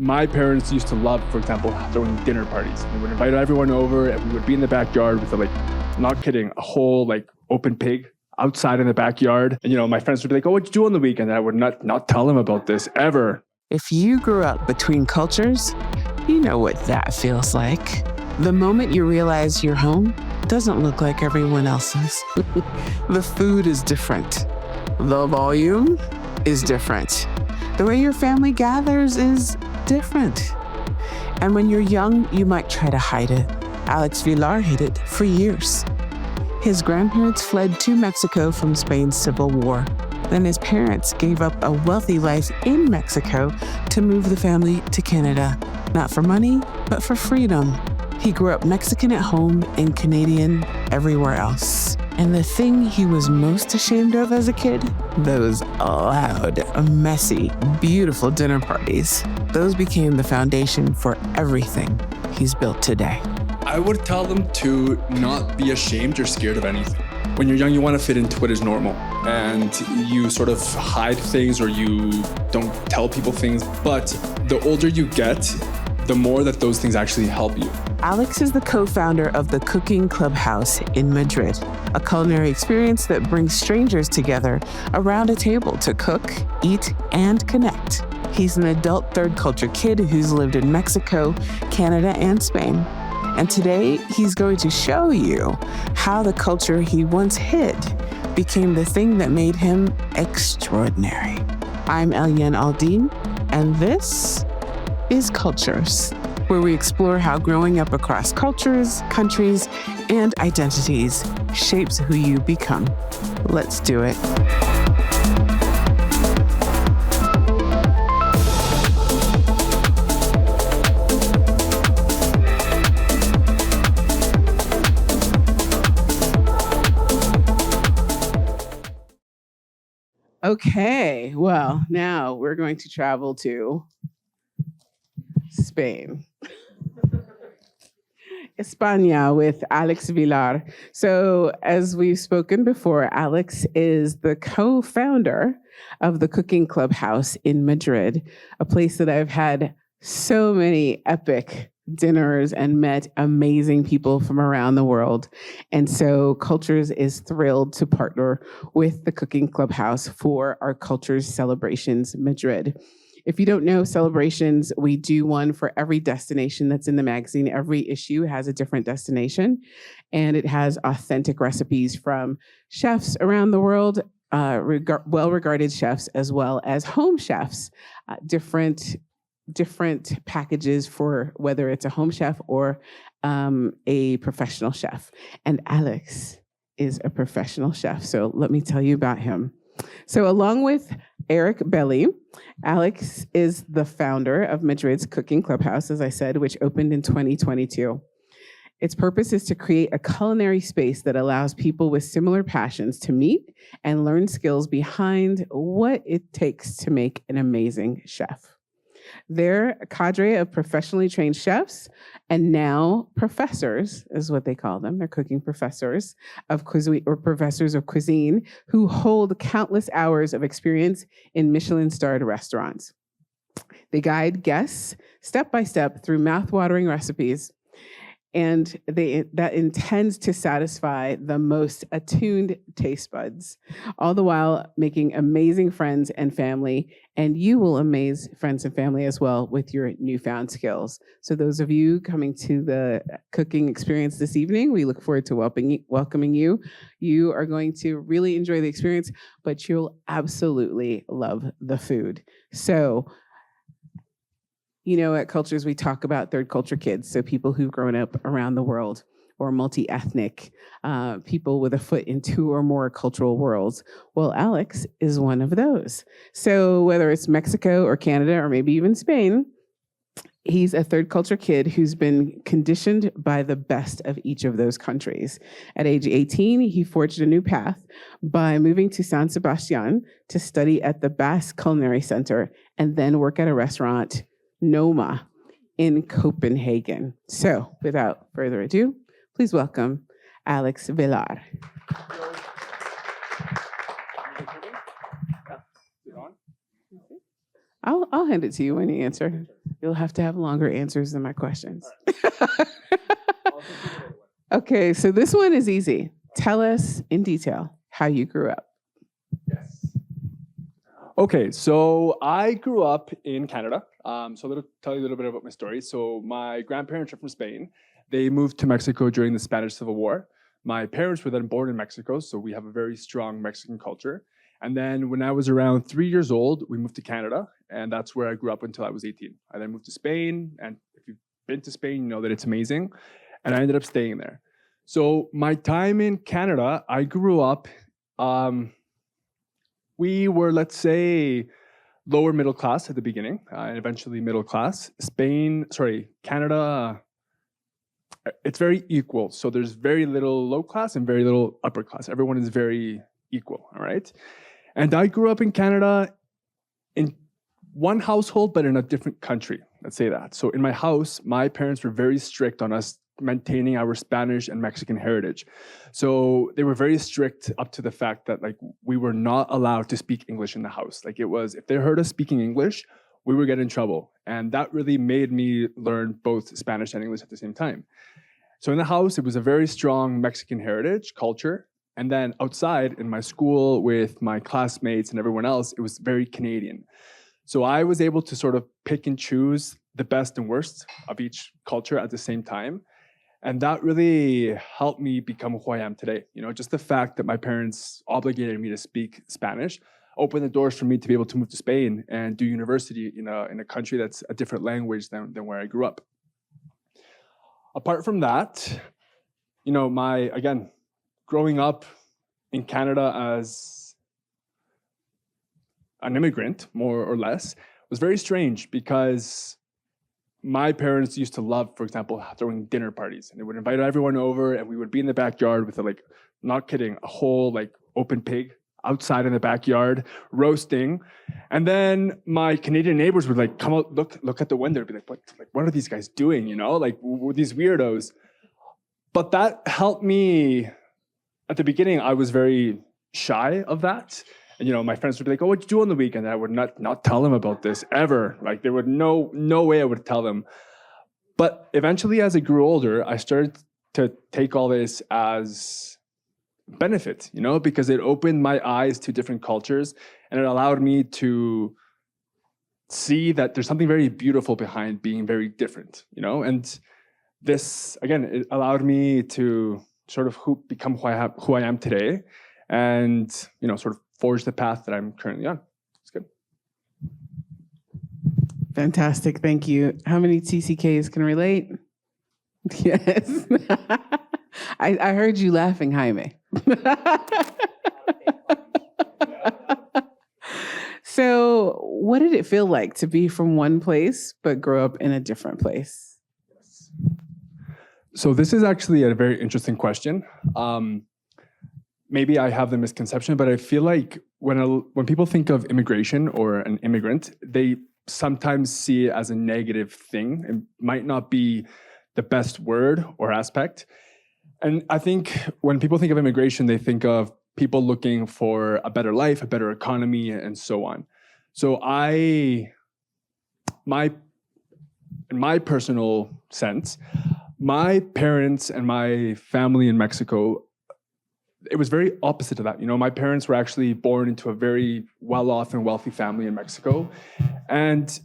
My parents used to love, for example, throwing dinner parties. We would invite everyone over and we would be in the backyard with not kidding, a whole open pig outside in the backyard. And my friends would be like, "Oh, what'd you do on the weekend?" And I would not tell them about this ever. If you grew up between cultures, you know what that feels like. The moment you realize your home doesn't look like everyone else's. The food is different. The volume is different. The way your family gathers is different. And when you're young, you might try to hide it. Alex Villar hid it for years. His grandparents fled to Mexico from Spain's Civil War. Then his parents gave up a wealthy life in Mexico to move the family to Canada. Not for money, but for freedom. He grew up Mexican at home and Canadian everywhere else. And the thing he was most ashamed of as a kid? Those loud, messy, beautiful dinner parties. Those became the foundation for everything he's built today. I would tell them to not be ashamed or scared of anything. When you're young, you want to fit into what is normal. And you sort of hide things or you don't tell people things. But the older you get, the more that those things actually help you. Alex is the co-founder of the Cooking Clubhouse in Madrid, a culinary experience that brings strangers together around a table to cook, eat, and connect. He's an adult third culture kid who's lived in Mexico, Canada, and Spain. And today, he's going to show you how the culture he once hid became the thing that made him extraordinary. I'm Eliane Aldine, and this is Cultures, where we explore how growing up across cultures, countries, and identities shapes who you become. Let's do it. Okay, well, now we're going to travel to Spain. España with Alex Villar. So as we've spoken before, Alex is the co-founder of the Cooking Clubhouse in Madrid, a place that I've had so many epic dinners and met amazing people from around the world. And so Cultures is thrilled to partner with the Cooking Clubhouse for our Cultures Celebrations Madrid. If you don't know Celebrations, we do one for every destination that's in the magazine. Every issue has a different destination, and it has authentic recipes from chefs around the world, well-regarded chefs, as well as home chefs, different packages for whether it's a home chef or a professional chef. And Alex is a professional chef, so let me tell you about him. So along with Eric Belli, Alex is the founder of Madrid's Cooking Clubhouse, as I said, which opened in 2022. Its purpose is to create a culinary space that allows people with similar passions to meet and learn skills behind what it takes to make an amazing chef. They're a cadre of professionally trained chefs and now professors, is what they call them. They're cooking professors of cuisine or professors of cuisine who hold countless hours of experience in Michelin-starred restaurants. They guide guests step by step through mouth-watering recipes, and that intends to satisfy the most attuned taste buds, all the while making amazing friends and family, and you will amaze friends and family as well with your newfound skills. So those of you coming to the cooking experience this evening, we look forward to welcoming you. You are going to really enjoy the experience, but you'll absolutely love the food. So, at Cultures, we talk about third culture kids, so people who've grown up around the world, or multi-ethnic, people with a foot in two or more cultural worlds. Well, Alex is one of those. So whether it's Mexico or Canada or maybe even Spain, he's a third culture kid who's been conditioned by the best of each of those countries. At age 18, he forged a new path by moving to San Sebastian to study at the Basque Culinary Center and then work at a restaurant, Noma, in Copenhagen. So without further ado, please welcome Alex Villar. I'll hand it to you when you answer. You'll have to have longer answers than my questions. Okay, so this one is easy. Tell us in detail how you grew up. Yes. Okay, so I grew up in Canada. Tell you a little bit about my story. So my grandparents are from Spain. They moved to Mexico during the Spanish Civil War. My parents were then born in Mexico, so we have a very strong Mexican culture. And then when I was around 3 years old, we moved to Canada, and that's where I grew up until I was 18. I then moved to Spain, and if you've been to Spain, you know that it's amazing. And I ended up staying there. So my time in Canada, I grew up, we were, let's say, lower middle class at the beginning, and eventually middle class. Canada, it's very equal. So there's very little low class and very little upper class. Everyone is very equal, all right? And I grew up in Canada in one household, but in a different country, let's say that. So in my house, my parents were very strict on us maintaining our Spanish and Mexican heritage. So they were very strict up to the fact that like we were not allowed to speak English in the house. Like it was, if they heard us speaking English, we would get in trouble. And that really made me learn both Spanish and English at the same time. So in the house, it was a very strong Mexican heritage culture. And then outside in my school with my classmates and everyone else, it was very Canadian. So I was able to sort of pick and choose the best and worst of each culture at the same time. And that really helped me become who I am today. You know, just the fact that my parents obligated me to speak Spanish opened the doors for me to be able to move to Spain and do university in a country that's a different language than where I grew up. Apart from that, you know, growing up in Canada as an immigrant, more or less, was very strange because my parents used to love, for example, throwing dinner parties. And they would invite everyone over and we would be in the backyard with not kidding, a whole open pig outside in the backyard, roasting. And then my Canadian neighbors would come out, look at the window and be like, what are these guys doing? You know, we're these weirdos. But that helped me. At the beginning, I was very shy of that. And, you know, my friends would be like, oh, what'd you do on the weekend? And I would not tell them about this ever. Like there would no way I would tell them. But eventually, as I grew older, I started to take all this as benefit, you know, because it opened my eyes to different cultures and it allowed me to see that there's something very beautiful behind being very different, you know. And this, again, it allowed me to sort of become who I am today and, you know, sort of forge the path that I'm currently on. It's good. Fantastic. Thank you. How many TCKs can relate? Yes. I heard you laughing, Jaime. So what did it feel like to be from one place but grow up in a different place? So this is actually a very interesting question. Maybe I have the misconception, but I feel like when people think of immigration or an immigrant, they sometimes see it as a negative thing. It might not be the best word or aspect. And I think when people think of immigration, they think of people looking for a better life, a better economy, and so on. So in my personal sense, my parents and my family in Mexico, it was very opposite to that. You know, my parents were actually born into a very well-off and wealthy family in Mexico. And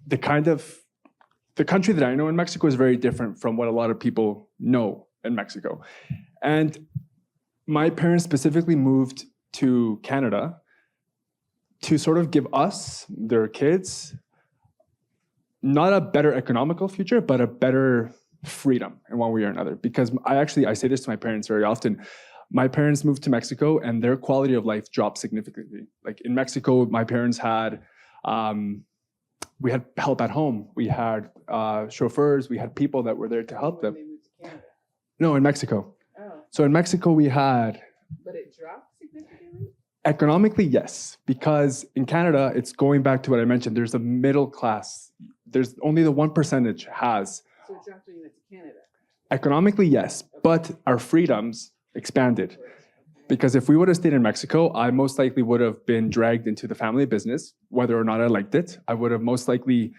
the country that I know in Mexico is very different from what a lot of people know in Mexico. And my parents specifically moved to Canada to sort of give us, their kids, not a better economical future, but a better freedom in one way or another. Because I say this to my parents very often. My parents moved to Mexico and their quality of life dropped significantly. Like in Mexico, my parents had, we had help at home. We had chauffeurs. We had people that were there to help them. No, in Mexico. Oh. So in Mexico, we had. But it dropped significantly? Economically, yes. Because in Canada, it's going back to what I mentioned. There's a middle class. There's only the 1% has. So it dropped when you went to Canada? Economically, yes. Okay. But our freedoms expanded. Because if we would have stayed in Mexico, I most likely would have been dragged into the family business, whether or not I liked it. I would have most likely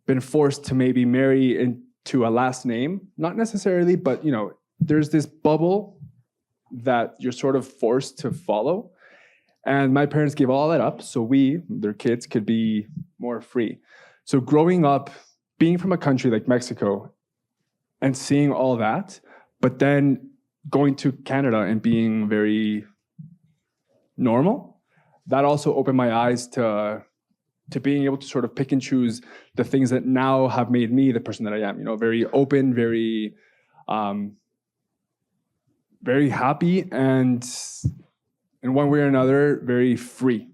been forced to maybe marry into a last name, not necessarily, but there's this bubble that you're sort of forced to follow. And my parents gave all that up so their kids, could be more free. So growing up, being from a country like Mexico and seeing all that, but then going to Canada and being very normal, that also opened my eyes to being able to sort of pick and choose the things that now have made me the person that I am. Very open, very, very happy, and in one way or another, very free.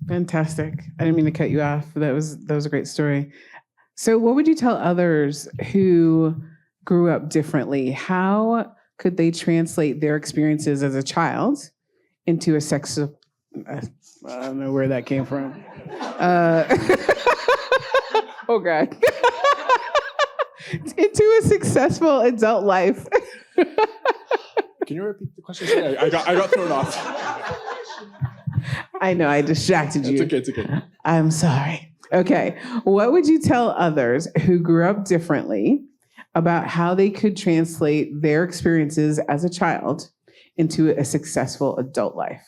Fantastic. I didn't mean to cut you off. That was a great story. So what would you tell others who grew up differently? How could they translate their experiences as a child into a I don't know where that came from. Oh God. Into a successful adult life. Can you repeat the question? Sorry, I got thrown off. I know, I distracted you. It's okay. I'm sorry. Okay. What would you tell others who grew up differently about how they could translate their experiences as a child into a successful adult life?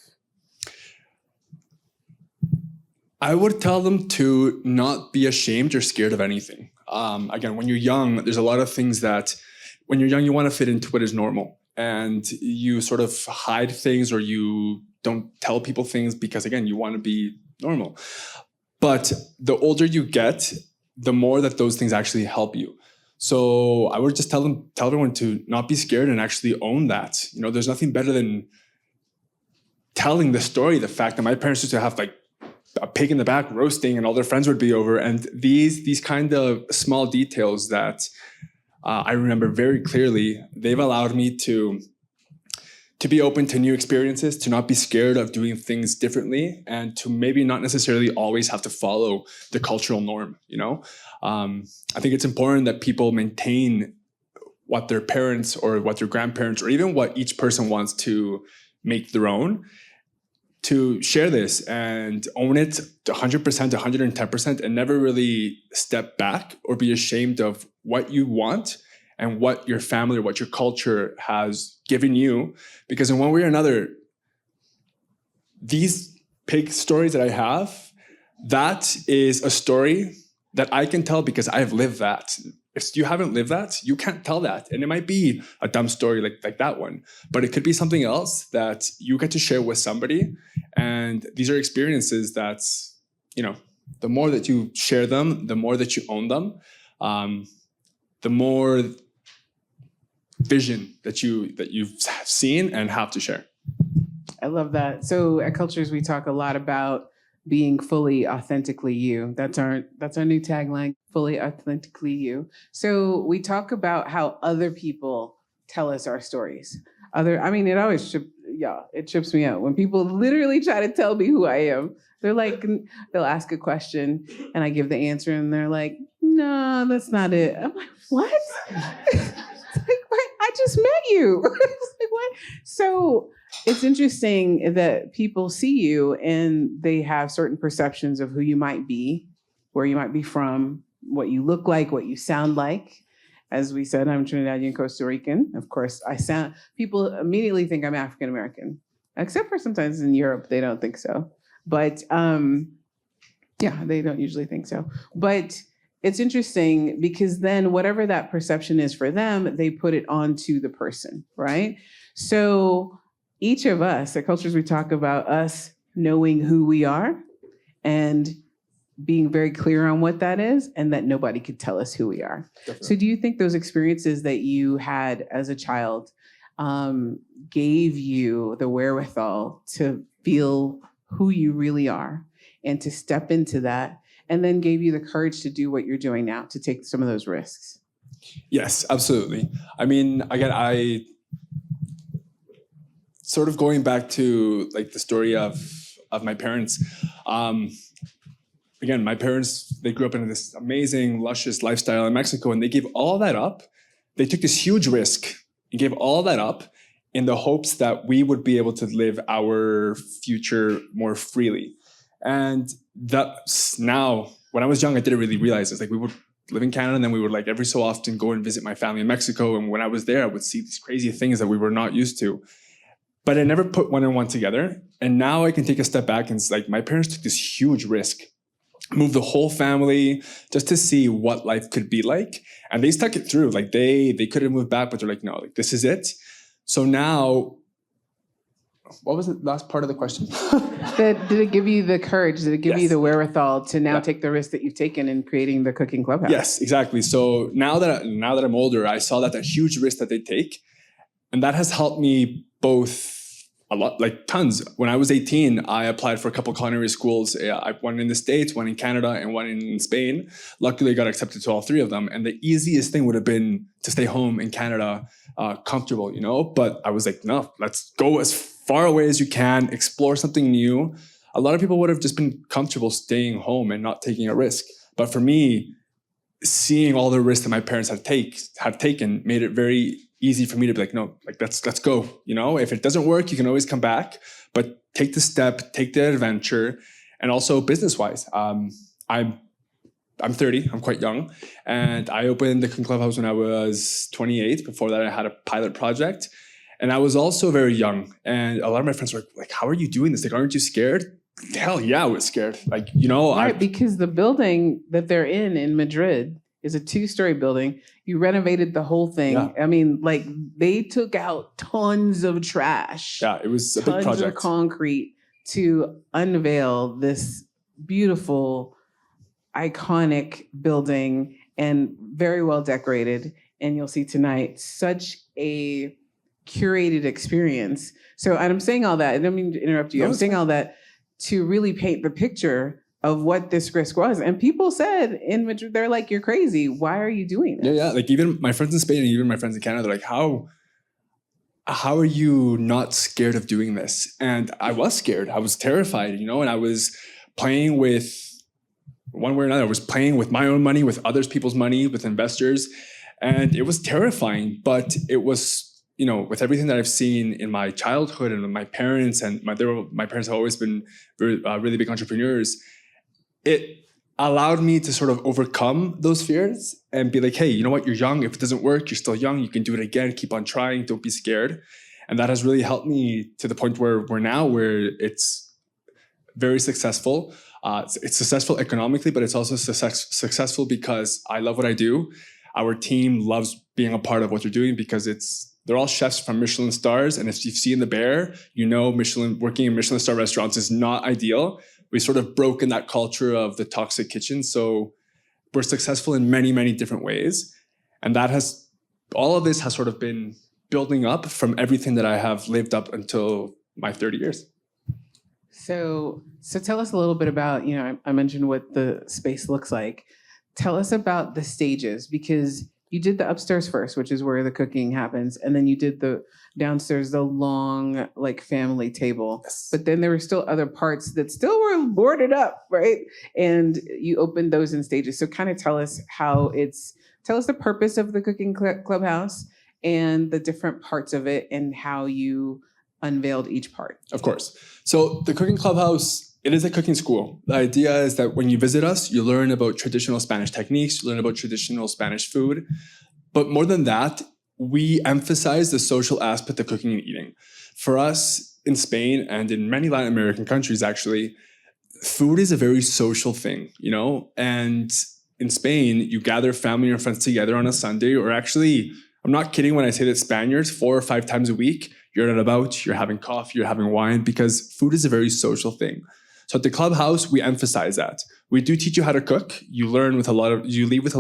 I would tell them to not be ashamed or scared of anything. Again, when you're young, there's a lot of things that when you're young, you want to fit into what is normal. And you sort of hide things or you don't tell people things because, again, you want to be normal. But the older you get, the more that those things actually help you. So I would just tell everyone to not be scared and actually own that. There's nothing better than telling the story, the fact that my parents used to have like a pig in the back roasting and all their friends would be over. And these kind of small details that I remember very clearly, they've allowed me to be open to new experiences, to not be scared of doing things differently, and to maybe not necessarily always have to follow the cultural norm. I think it's important that people maintain what their parents or what their grandparents or even what each person wants to make their own, to share this and own it 100%, 110%, and never really step back or be ashamed of what you want and what your family or what your culture has given you. Because in one way or another, these pig stories that I have, that is a story that I can tell because I've lived that. If you haven't lived that, you can't tell that. And it might be a dumb story like that one, but it could be something else that you get to share with somebody. And these are experiences that's, the more that you share them, the more that you own them, the more vision that you've seen and have to share. I love that. So at Cultures, we talk a lot about being fully authentically you. That's our new tagline, fully authentically you. So we talk about how other people tell us our stories. It always it trips me out when people literally try to tell me who I am. They're like, they'll ask a question and I give the answer and they're like, no, that's not it. I'm like, what? It's like, what? I just met you. It's like, what? So it's interesting that people see you and they have certain perceptions of who you might be, where you might be from, what you look like, what you sound like. As we said, I'm Trinidadian Costa Rican. Of course, people immediately think I'm African American, except for sometimes in Europe, they don't think so. But they don't usually think so. But it's interesting because then whatever that perception is for them, they put it onto the person, right? So each of us, at Cultures, we talk about us knowing who we are and being very clear on what that is and that nobody could tell us who we are. Definitely. So do you think those experiences that you had as a child gave you the wherewithal to feel who you really are and to step into that, and then gave you the courage to do what you're doing now, to take some of those risks? Yes, absolutely. Again, I sort of going back to like the story of my parents. Again, my parents, they grew up in this amazing, luscious lifestyle in Mexico, and they gave all that up. They took this huge risk and gave all that up in the hopes that we would be able to live our future more freely. And that's now when I was young, I didn't really realize this. Like we would live in Canada and then we would like every so often go and visit my family in Mexico. And when I was there, I would see these crazy things that we were not used to. But I never put one and one together. And now I can take a step back and it's like my parents took this huge risk, moved the whole family just to see what life could be like. And they stuck it through. Like they could have moved back, but they're like, no, like this is it. So now, what was the last part of the question? Did it give you the courage? Did it give Yes. you the wherewithal to now take the risk that you've taken in creating the Cooking Clubhouse? Yes, exactly. So now that I'm older, I saw that huge risk that they take. And that has helped me both a lot, like tons. When I was 18, I applied for a couple culinary schools. One in the States, one in Canada, and one in Spain. Luckily, I got accepted to all three of them. And the easiest thing would have been to stay home in Canada, comfortable, But I was like, no, let's go as far away as you can, explore something new. A lot of people would have just been comfortable staying home and not taking a risk. But for me, seeing all the risks that my parents have taken made it very easy for me to be like, no, like let's go. If it doesn't work, you can always come back, but take the step, take the adventure. And also business-wise, I'm 30, I'm quite young. And I opened the Cooking Clubhouse when I was 28. Before that, I had a pilot project. And I was also very young. And a lot of my friends were like, how are you doing this? Like, aren't you scared? Hell yeah, I was scared. Like, Right, because the building that they're in Madrid is a 2-story building. You renovated the whole thing. Yeah. I mean, like they took out tons of trash. Yeah, it was a big project. Tons of concrete to unveil this beautiful, iconic building and very well decorated. And you'll see tonight such a curated experience. So, and I'm saying all that, I don't mean to interrupt you. No, I'm saying all that to really paint the picture of what this risk was. And people said in Madrid, they're like, you're crazy. Why are you doing this? Yeah. Like even my friends in Spain and even my friends in Canada, they're like, how are you not scared of doing this? And I was scared. I was terrified, and I was playing with, one way or another, I was playing with my own money, with others people's money, with investors. And it was terrifying, but it was, with everything that I've seen in my childhood and my parents, and my parents have always been really big entrepreneurs. It allowed me to sort of overcome those fears and be like, hey, you know what? You're young. If it doesn't work, you're still young. You can do it again. Keep on trying. Don't be scared. And that has really helped me to the point where we're now, where it's very successful. It's successful economically, but it's also successful because I love what I do. Our team loves being a part of what they're doing because they're all chefs from Michelin stars. And if you've seen The Bear, working in Michelin star restaurants is not ideal. We sort of broken that culture of the toxic kitchen. So we're successful in many, many different ways. And all of this has sort of been building up from everything that I have lived up until my 30 years. So tell us a little bit about, I mentioned what the space looks like. Tell us about the stages, because you did the upstairs first, which is where the cooking happens. And then you did the downstairs, the long, like family table. Yes. But then there were still other parts that still were boarded up, right? And you opened those in stages. So kind of tell us the purpose of the Cooking Clubhouse and the different parts of it and how you unveiled each part. Of course. So the Cooking Clubhouse, it is a cooking school. The idea is that when you visit us, you learn about traditional Spanish techniques, you learn about traditional Spanish food. But more than that, we emphasize the social aspect of cooking and eating. For us in Spain and in many Latin American countries, actually, food is a very social thing, And in Spain, you gather family and friends together on a Sunday, or actually, I'm not kidding when I say that Spaniards 4 or 5 times a week, you're out and about, you're having coffee, you're having wine, because food is a very social thing. So at the Clubhouse, we emphasize that. We do teach you how to cook. You leave with a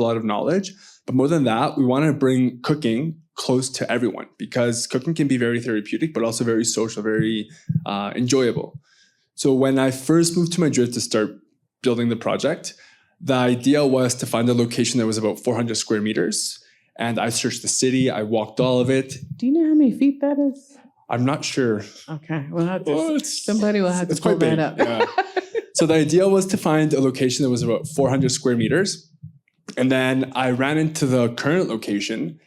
lot of knowledge. But more than that, we want to bring cooking close to everyone, because cooking can be very therapeutic, but also very social, very enjoyable. So when I first moved to Madrid to start building the project, the idea was to find a location that was about 400 square meters. And I searched the city. I walked all of it. Do you know how many feet that is? I'm not sure. Okay, somebody will have to pull that up. Yeah. So the idea was to find a location that was about 400 square meters. And then I ran into the current location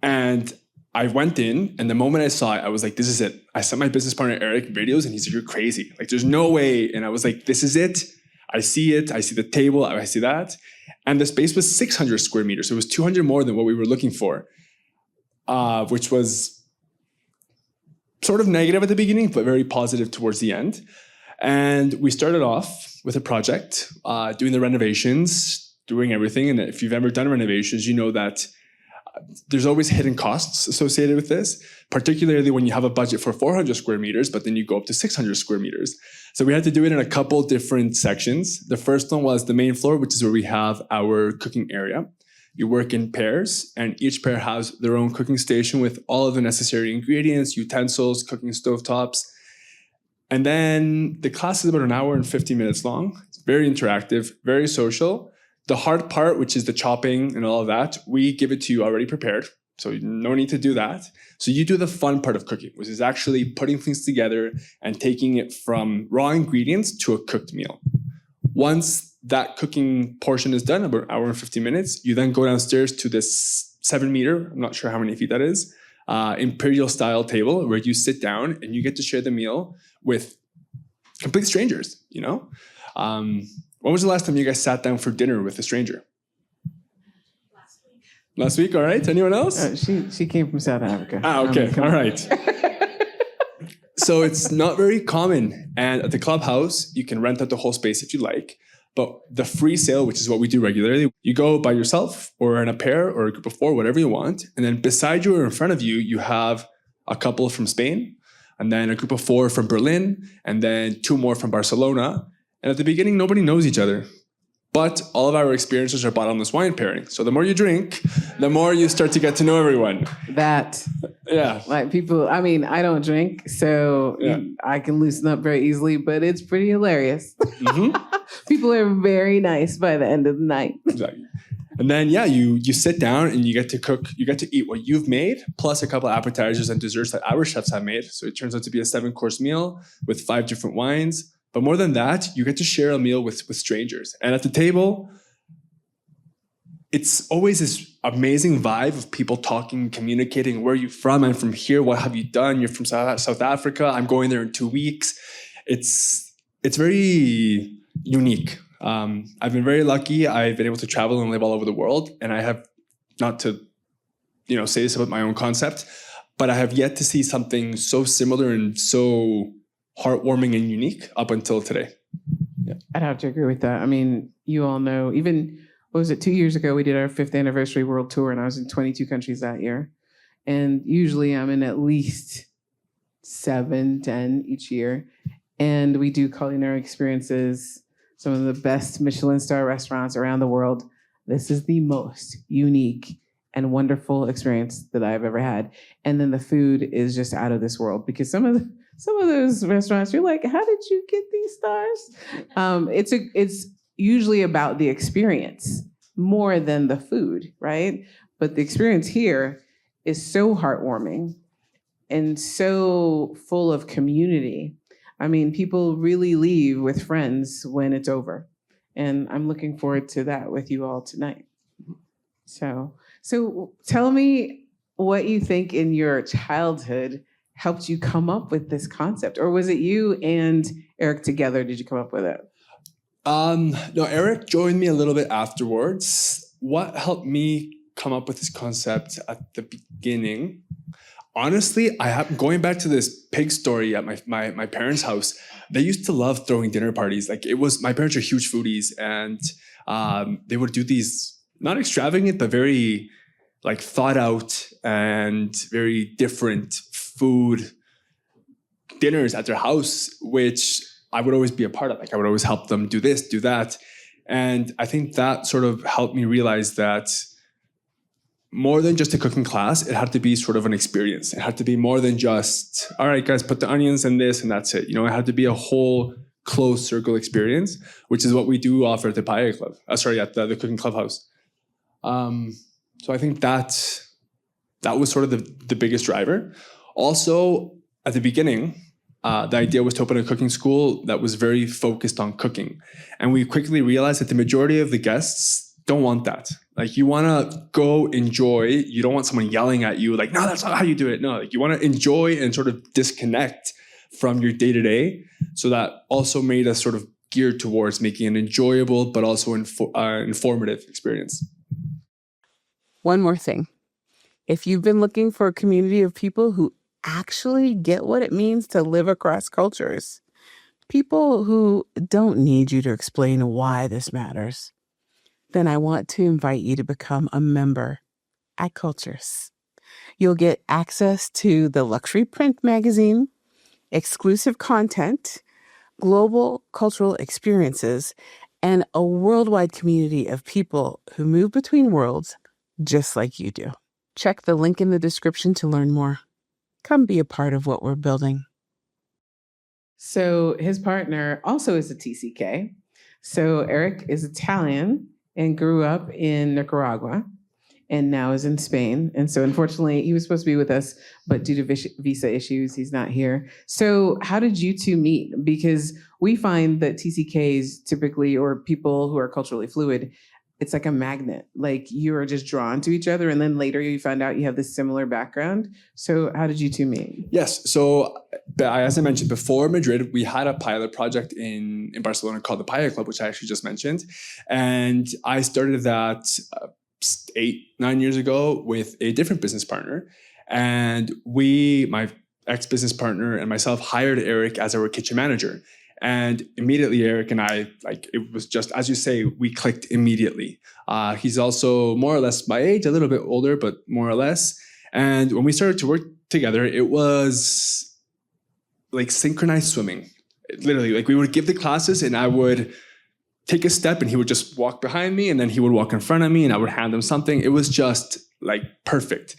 and I went in, and the moment I saw it, I was like, this is it. I sent my business partner, Eric, videos, and he's like, you're crazy. Like, there's no way. And I was like, this is it. I see it. I see the table. I see that. And the space was 600 square meters. So it was 200 more than what we were looking for, which was sort of negative at the beginning, but very positive towards the end. And we started off with a project, doing the renovations, doing everything. And if you've ever done renovations, you know that there's always hidden costs associated with this, particularly when you have a budget for 400 square meters, but then you go up to 600 square meters. So we had to do it in a couple different sections. The first one was the main floor, which is where we have our cooking area. You work in pairs, and each pair has their own cooking station with all of the necessary ingredients, utensils, cooking stovetops. And then the class is about an hour and 50 minutes long. It's very interactive, very social. The hard part, which is the chopping and all of that, we give it to you already prepared. So no need to do that. So you do the fun part of cooking, which is actually putting things together and taking it from raw ingredients to a cooked meal. Once that cooking portion is done, about an hour and 50 minutes, you then go downstairs to this 7-meter, I'm not sure how many feet that is, imperial style table where you sit down and you get to share the meal with complete strangers, you know? When was the last time you guys sat down for dinner with a stranger? Last week, all right. Anyone else? She came from South Africa. Okay, all right. So it's not very common. And at the clubhouse, you can rent out the whole space if you like. But the free sale, which is what we do regularly, you go by yourself or in a pair or a group of 4, whatever you want. And then beside you or in front of you, you have a couple from Spain, and then a group of 4 from Berlin, and then 2 more from Barcelona. And at the beginning, nobody knows each other. But all of our experiences are bottomless wine pairing. So the more you drink, the more you start to get to know everyone. Yeah. Like people, I mean, I don't drink, so I can loosen up very easily, but it's pretty hilarious. Mm-hmm. People are very nice by the end of the night. Exactly. And then, you sit down and you get to cook, you get to eat what you've made, plus a couple of appetizers and desserts that our chefs have made. So it turns out to be a 7-course meal with 5 different wines. But more than that, you get to share a meal with strangers. And at the table, it's always this amazing vibe of people talking, communicating. Where are you from? I'm from here. What have you done? You're from South Africa. I'm going there in 2 weeks. It's very unique. I've been very lucky. I've been able to travel and live all over the world. And I have, not to say this about my own concept, but I have yet to see something so similar and so heartwarming and unique up until today. Yeah. I'd have to agree with that. I mean, you all know, even, 2 years ago, we did our 5th anniversary world tour, and I was in 22 countries that year. And usually I'm in at least 7, 10 each year. And we do culinary experiences, some of the best Michelin star restaurants around the world. This is the most unique and wonderful experience that I've ever had. And then the food is just out of this world, because some of those restaurants, you're like, how did you get these stars? It's usually about the experience more than the food, right? But the experience here is so heartwarming and so full of community. I mean, people really leave with friends when it's over. And I'm looking forward to that with you all tonight. So tell me what you think in your childhood helped you come up with this concept? Or was it you and Eric together? Did you come up with it? No, Eric joined me a little bit afterwards. What helped me come up with this concept at the beginning? Honestly, going back to this pig story at my parents' house. They used to love throwing dinner parties. My parents are huge foodies, and they would do these not extravagant, but very thought out and very different food dinners at their house, which I would always be a part of. I would always help them do this, do that. And I think that sort of helped me realize that more than just a cooking class, it had to be sort of an experience. It had to be more than just, all right, guys, put the onions in this and that's it. It had to be a whole closed circle experience, which is what we do offer at the Paella Club. At the Cooking Clubhouse. So I think that was sort of the biggest driver. Also, at the beginning, the idea was to open a cooking school that was very focused on cooking. And we quickly realized that the majority of the guests don't want that. You want to go enjoy. You don't want someone yelling at you no, that's not how you do it. No, you want to enjoy and sort of disconnect from your day-to-day. So that also made us sort of geared towards making an enjoyable but also informative experience. One more thing. If you've been looking for a community of people who actually get what it means to live across cultures, people who don't need you to explain why this matters, then I want to invite you to become a member at Cultures. You'll get access to the luxury print magazine, exclusive content, global cultural experiences, and a worldwide community of people who move between worlds just like you do. Check the link in the description to learn more. Come be a part of what we're building. So his partner also is a TCK. So Eric is Italian and grew up in Nicaragua and now is in Spain. And so unfortunately, he was supposed to be with us, but due to visa issues, he's not here. So how did you two meet? Because we find that TCKs typically, or people who are culturally fluid, it's like a magnet. Like you are just drawn to each other. And then later you find out you have this similar background. So how did you two meet? Yes. So as I mentioned before, Madrid, we had a pilot project in Barcelona called the Paella Club, which I actually just mentioned. And I started that 8-9 years ago with a different business partner. And my ex-business partner and myself hired Eric as our kitchen manager. And immediately, Eric and I, it was just, as you say, we clicked immediately. He's also more or less my age, a little bit older, but more or less. And when we started to work together, it was like synchronized swimming. Literally, we would give the classes and I would take a step and he would just walk behind me and then he would walk in front of me and I would hand him something. It was just perfect.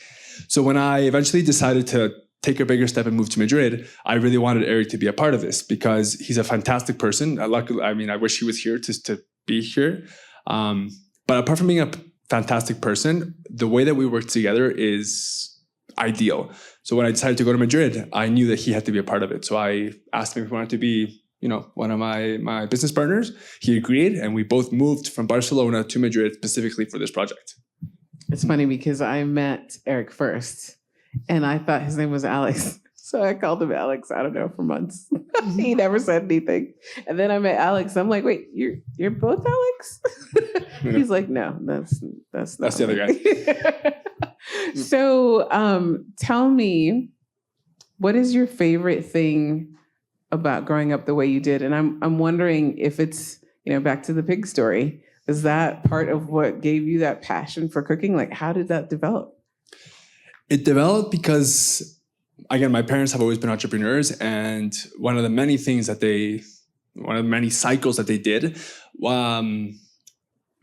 So when I eventually decided to take a bigger step and move to Madrid, I really wanted Eric to be a part of this because he's a fantastic person. I wish he was here to be here. But apart from being a fantastic person, the way that we work together is ideal. So when I decided to go to Madrid, I knew that he had to be a part of it. So I asked him if he wanted to be, one of my business partners. He agreed, and we both moved from Barcelona to Madrid specifically for this project. It's funny because I met Eric first, and I thought his name was Alex. So I called him Alex, I don't know, for months. He never said anything. And then I met Alex. I'm like, wait, you're both Alex? He's like, no, that's the other guy. So tell me, what is your favorite thing about growing up the way you did? And I'm wondering if it's, back to the pig story, is that part of what gave you that passion for cooking? How did that develop? It developed because, again, my parents have always been entrepreneurs, and one of the many cycles that they did,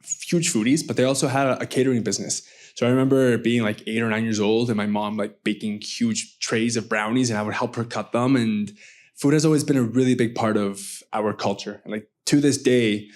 huge foodies, but they also had a catering business. So I remember being 8 or 9 years old and my mom baking huge trays of brownies and I would help her cut them. And food has always been a really big part of our culture. And to this day,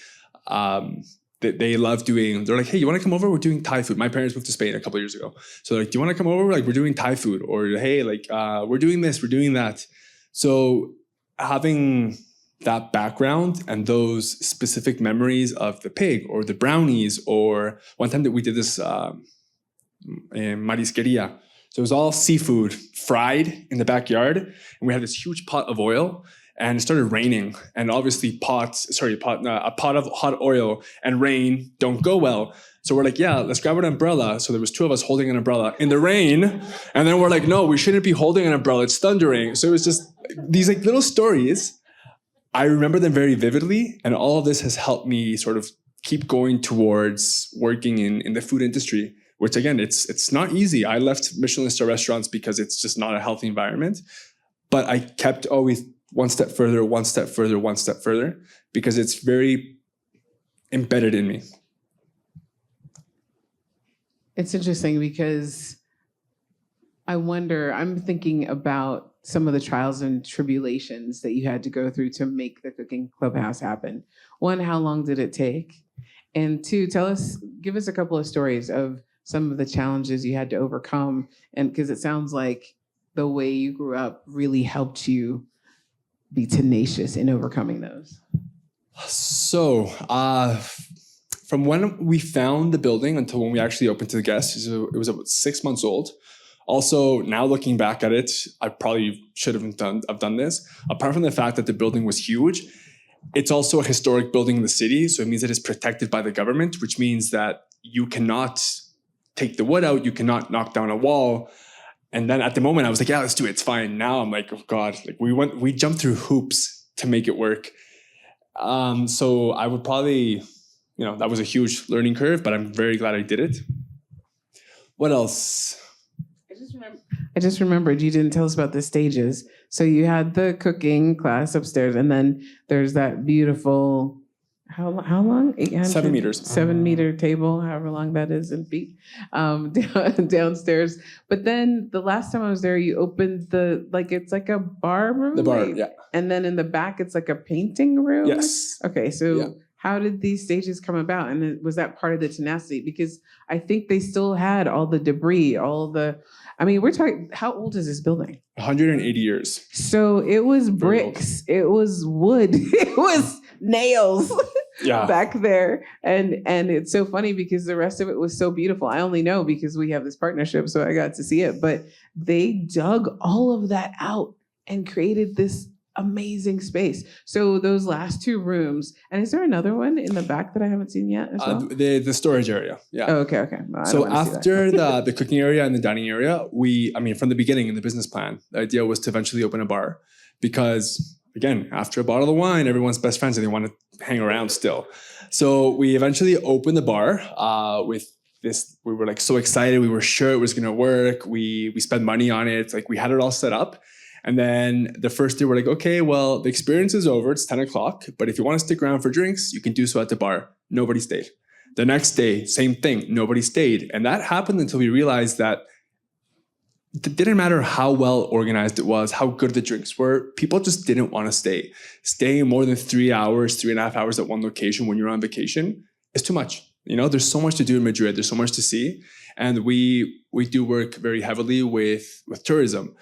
they love doing, they're like, hey, you want to come over? We're doing Thai food. My parents moved to Spain a couple of years ago. So do you want to come over? We're doing Thai food. Or hey, we're doing this, we're doing that. So having that background and those specific memories of the pig or the brownies, or one time that we did this in marisqueria. So it was all seafood fried in the backyard. And we had this huge pot of oil and it started raining. And obviously a pot of hot oil and rain don't go well. So we're like, yeah, let's grab an umbrella. So there was 2 of us holding an umbrella in the rain. And then we're like, no, we shouldn't be holding an umbrella. It's thundering. So it was just these little stories. I remember them very vividly. And all of this has helped me sort of keep going towards working in the food industry, which again, it's not easy. I left Michelin star restaurants because it's just not a healthy environment. But I kept always one step further, because it's very embedded in me. It's interesting because I'm thinking about some of the trials and tribulations that you had to go through to make the Cooking Clubhouse happen. 1, how long did it take? And 2, give us a couple of stories of some of the challenges you had to overcome. And because it sounds like the way you grew up really helped you be tenacious in overcoming those. So from when we found the building until when we actually opened to the guests, it was about 6 months old. Also, now looking back at it, I probably should have done this. Apart from the fact that the building was huge, It's also a historic building in the city. So it means that it's protected by the government, which means that you cannot take the wood out. You cannot knock down a wall. And then at the moment I was like, yeah, let's do it. It's fine. Now I'm like, oh God, like we jumped through hoops to make it work. So I would probably, that was a huge learning curve, but I'm very glad I did it. What else? I just remembered you didn't tell us about the stages. So you had the cooking class upstairs, and then there's that beautiful, how long? 800? 7 meters. 7-meter table, however long that is in feet, downstairs. But then the last time I was there, you opened it's like a bar room? The bar, yeah. And then in the back, it's like a painting room? Yes. Okay, so yeah. How did these stages come about? And was that part of the tenacity? Because I think they still had all the debris, we're talking, how old is this building? 180 years. So it was bricks, it was wood, it was nails back there. And it's so funny because the rest of it was so beautiful. I only know because we have this partnership, so I got to see it. But they dug all of that out and created this amazing space. So those last 2 rooms, and is there another one in the back that I haven't seen yet as well? The storage area. Yeah. Oh, okay. Well, so after the cooking area and the dining area, from the beginning in the business plan, the idea was to eventually open a bar because, again, after a bottle of wine, everyone's best friends and they want to hang around still. So we eventually opened the bar with this. We were like so excited. We were sure it was going to work. We spent money on it. Like we had it all set up. And then the first day we're like, okay, well, the experience is over. It's 10 o'clock. But if you want to stick around for drinks, you can do so at the bar. Nobody stayed. The next day, same thing. Nobody stayed. And that happened until we realized that it didn't matter how well organized it was, how good the drinks were. People just didn't want to stay. Staying more than 3 hours, 3.5 hours at one location when you're on vacation is too much. There's so much to do in Madrid. There's so much to see. And we do work very heavily with tourism.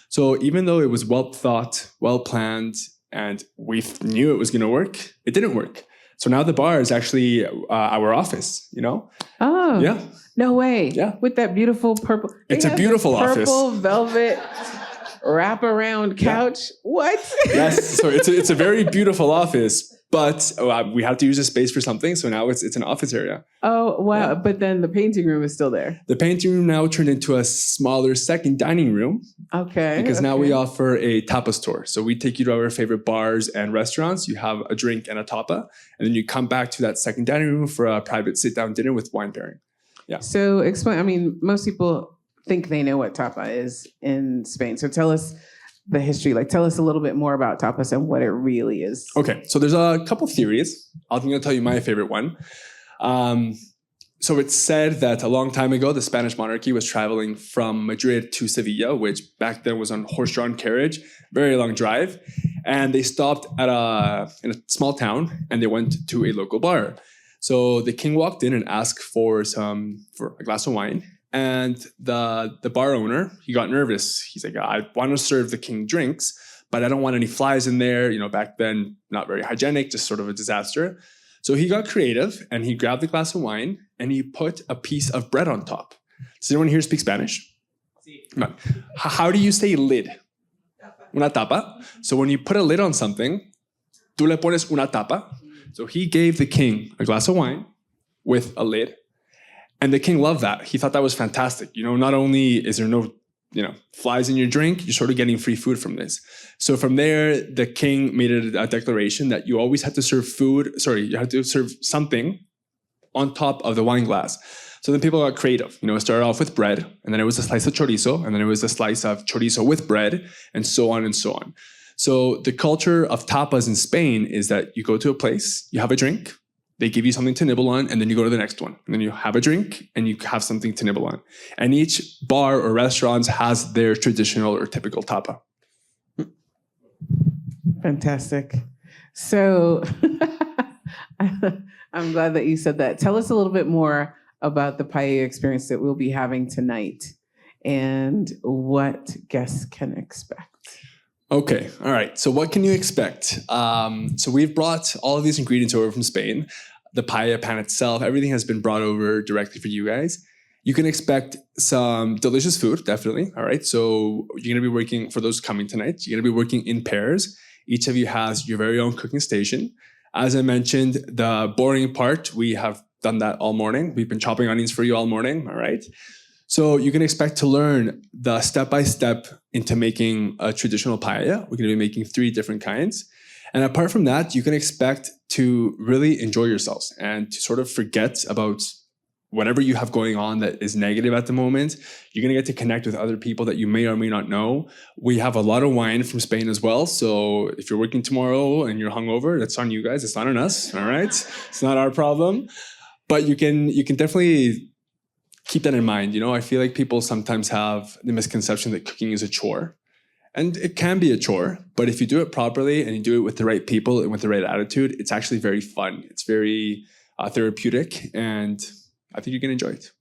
So even though it was well thought, well planned, and we knew it was going to work, it didn't work. So now the bar is actually our office, Oh. Yeah. No way. Yeah. With that beautiful purple. It's a beautiful office. Purple velvet wraparound couch. Yeah. What? Yes. So it's a very beautiful office. But we had to use a space for something. So now it's an office area. Oh, wow. Yeah. But then the painting room is still there. The painting room now turned into a smaller second dining room. Okay. Because now we offer a tapas tour. So we take you to our favorite bars and restaurants. You have a drink and a tapa. And then you come back to that second dining room for a private sit-down dinner with wine pairing. Yeah. So explain, most people think they know what tapa is in Spain. So tell us the history. Tell us a little bit more about tapas and what it really is. Okay, so there's a couple theories. I'm going to tell you my favorite one. So it's said that a long time ago, the Spanish monarchy was traveling from Madrid to Sevilla, which back then was on horse-drawn carriage, very long drive. And they stopped in a small town and they went to a local bar. So the king walked in and asked for a glass of wine. And the bar owner, he got nervous. He's like, I want to serve the king drinks, but I don't want any flies in there. Back then, not very hygienic, just sort of a disaster. So he got creative and he grabbed the glass of wine and he put a piece of bread on top. Does anyone here speak Spanish? Come on. How do you say lid? Una tapa. So when you put a lid on something, tú le pones una tapa. So he gave the king a glass of wine with a lid. And the king loved that. He thought that was fantastic. Not only is there no, flies in your drink, you're sort of getting free food from this. So from there, the king made a declaration that you always had to serve you had to serve something on top of the wine glass. So then people got creative. It started off with bread, and then it was a slice of chorizo, and then it was a slice of chorizo with bread, and so on and so on. So the culture of tapas in Spain is that you go to a place, you have a drink, they give you something to nibble on, and then you go to the next one. And then you have a drink, and you have something to nibble on. And each bar or restaurant has their traditional or typical tapa. Fantastic. So I'm glad that you said that. Tell us a little bit more about the paella experience that we'll be having tonight and what guests can expect. Okay. All right. So what can you expect? So we've brought all of these ingredients over from Spain. The paella pan itself, everything has been brought over directly for you guys. You can expect some delicious food, definitely. All right. So you're going to be working, for those coming tonight, you're going to be working in pairs. Each of you has your very own cooking station. As I mentioned, the boring part, we have done that all morning. We've been chopping onions for you all morning. All right. So you can expect to learn the step-by-step into making a traditional paella. We're going to be making 3 different kinds. And apart from that, you can expect to really enjoy yourselves and to sort of forget about whatever you have going on that is negative at the moment. You're going to get to connect with other people that you may or may not know. We have a lot of wine from Spain as well. So if you're working tomorrow and you're hungover, that's on you guys. It's not on us. All right. It's not our problem. But you can definitely keep that in mind. I feel like people sometimes have the misconception that cooking is a chore. And it can be a chore, but if you do it properly and you do it with the right people and with the right attitude, it's actually very fun. It's very therapeutic, and I think you can enjoy it.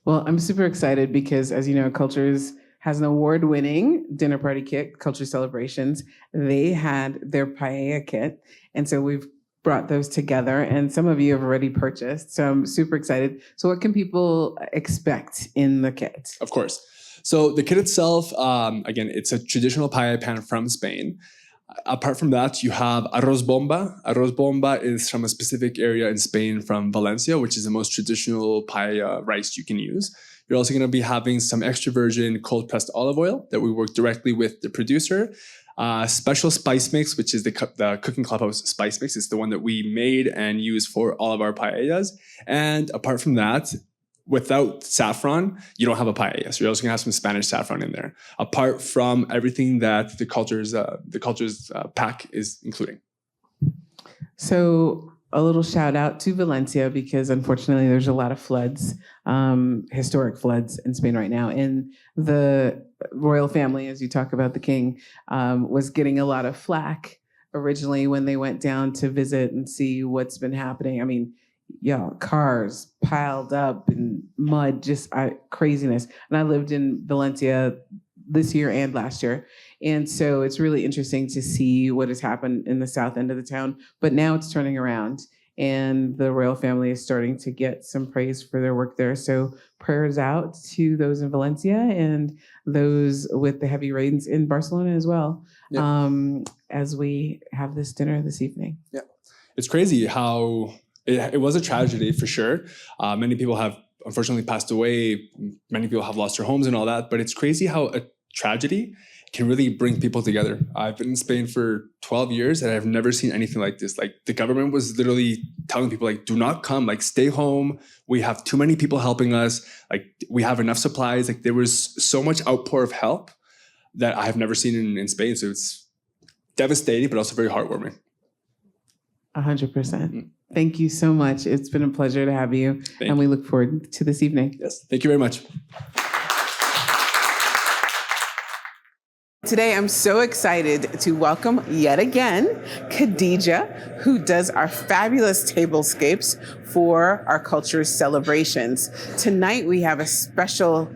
Well, I'm super excited because, as you know, Cultures has an award-winning dinner party kit, Culture Celebrations. They had their Paella Kit, and so we've brought those together, and some of you have already purchased. So I'm super excited. So what can people expect in the kit? Of course. So the kit itself, again, it's a traditional paella pan from Spain. Apart from that, you have arroz bomba. Arroz bomba is from a specific area in Spain from Valencia, which is the most traditional paella rice you can use. You're also going to be having some extra virgin cold pressed olive oil that we work directly with the producer. Special spice mix, which is the Cooking Clubhouse spice mix. It's the one that we made and use for all of our paellas. And apart from that, without saffron, you don't have a paella. So you're also gonna have some Spanish saffron in there, apart from everything that the Cultures pack is including. So a little shout out to Valencia, because unfortunately there's a lot of floods, historic floods in Spain right now. And the royal family, as you talk about the king, was getting a lot of flack originally when they went down to visit and see what's been happening. I mean, cars piled up and mud, just craziness. And I lived in Valencia this year and last year. And so it's really interesting to see what has happened in the south end of the town. But now it's turning around, and the royal family is starting to get some praise for their work there. So prayers out to those in Valencia and those with the heavy rains in Barcelona as well, as we have this dinner this evening. Yeah, it's crazy how it was a tragedy for sure. Many people have unfortunately passed away. Many people have lost their homes and all that. But it's crazy how a tragedy can really bring people together. I've been in Spain for 12 years and I've never seen anything like this. Like, the government was literally telling people, like, do not come, like, stay home. We have too many people helping us. Like, we have enough supplies. Like, there was so much outpour of help that I have never seen in Spain. So it's devastating, but also very heartwarming. 100%. Thank you so much. It's been a pleasure to have you. And we look forward to this evening. Yes. Thank you very much. Today, I'm so excited to welcome yet again Kadija, who does our fabulous tablescapes for our culture celebrations. Tonight, we have a special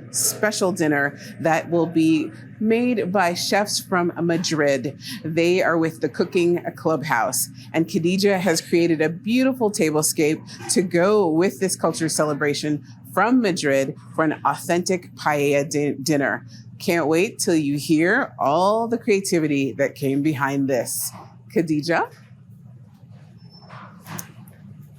dinner that will be made by chefs from Madrid. They are with the Cooking Clubhouse. And Kadija has created a beautiful tablescape to go with this culture celebration from Madrid for an authentic paella dinner. Can't wait till you hear all the creativity that came behind this. Kadija?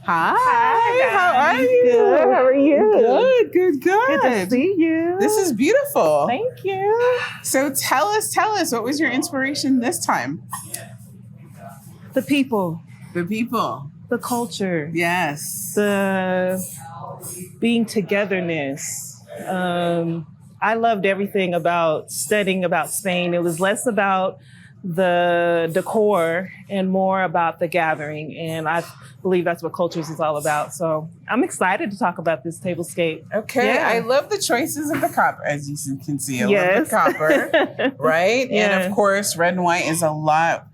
Hi, how are you? Good, how are you? Good. Good to see you. This is beautiful. Thank you. So tell us, what was your inspiration this time? The people. The people. The culture. Yes. The being togetherness. I loved everything about studying about Spain. It was less about the decor and more about the gathering. And I believe that's what Cultures is all about. So I'm excited to talk about this tablescape. Okay. Yeah. I love the choices of the copper, as you can see. I love the copper, right? Yeah. And of course, red and white is a lot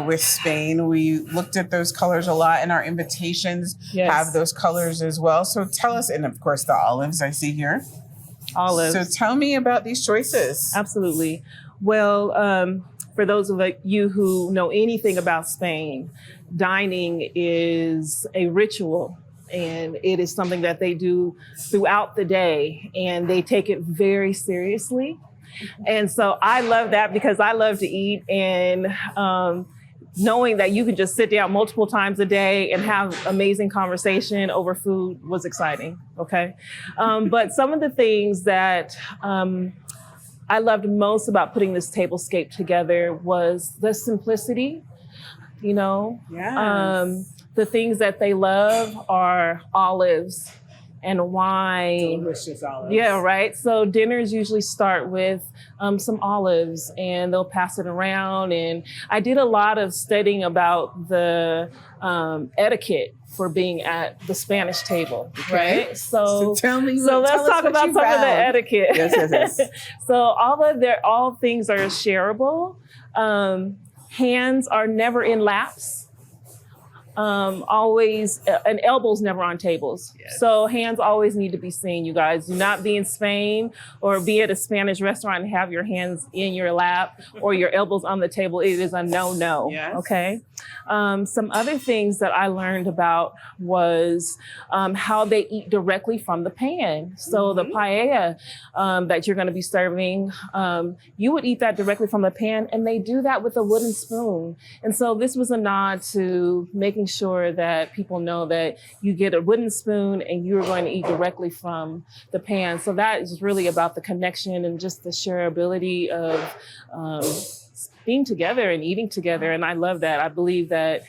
with Spain. We looked at those colors a lot, and our invitations have those colors as well. So tell us, and of course, the olives I see here. Olives. So tell me about these choices. Absolutely. Well, for those of you who know anything about Spain, dining is a ritual. And it is something that they do throughout the day, and they take it very seriously. And so I love that because I love to eat, and knowing that you can just sit down multiple times a day and have amazing conversation over food was exciting. Okay. But some of the things that I loved most about putting this tablescape together was the simplicity, you know. Yes. The things that they love are olives and wine. Delicious olives. Yeah, right. So dinners usually start with some olives, and they'll pass it around. And I did a lot of studying about the etiquette for being at the Spanish table, right? So tell me. So let's talk about some of the etiquette. Yes. So all things are shareable. Hands are never in laps. Always, and elbows never on tables. Yes. So hands always need to be seen, you guys. Do not be in Spain or be at a Spanish restaurant and have your hands in your lap or your elbows on the table. It is a no-no, yes. Okay? Some other things that I learned about was how they eat directly from the pan. So the paella that you're gonna be serving, you would eat that directly from the pan, and they do that with a wooden spoon. And so this was a nod to making sure that people know that you get a wooden spoon and you're going to eat directly from the pan. So that is really about the connection and just the shareability of being together and eating together. And I love that. I believe that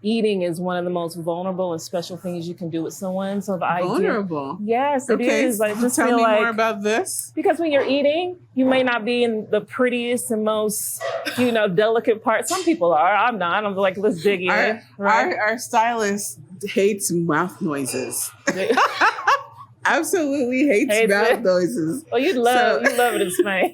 eating is one of the most vulnerable and special things you can do with someone. So the vulnerable. idea, yes, it is. I just tell feel me like, more about this. because when you're eating, you may not be in the prettiest and most, delicate part. Some people are. I'm not. I'm like, let's dig in. Our stylist hates mouth noises. Absolutely hates mouth noises. Well, you love it in Spain.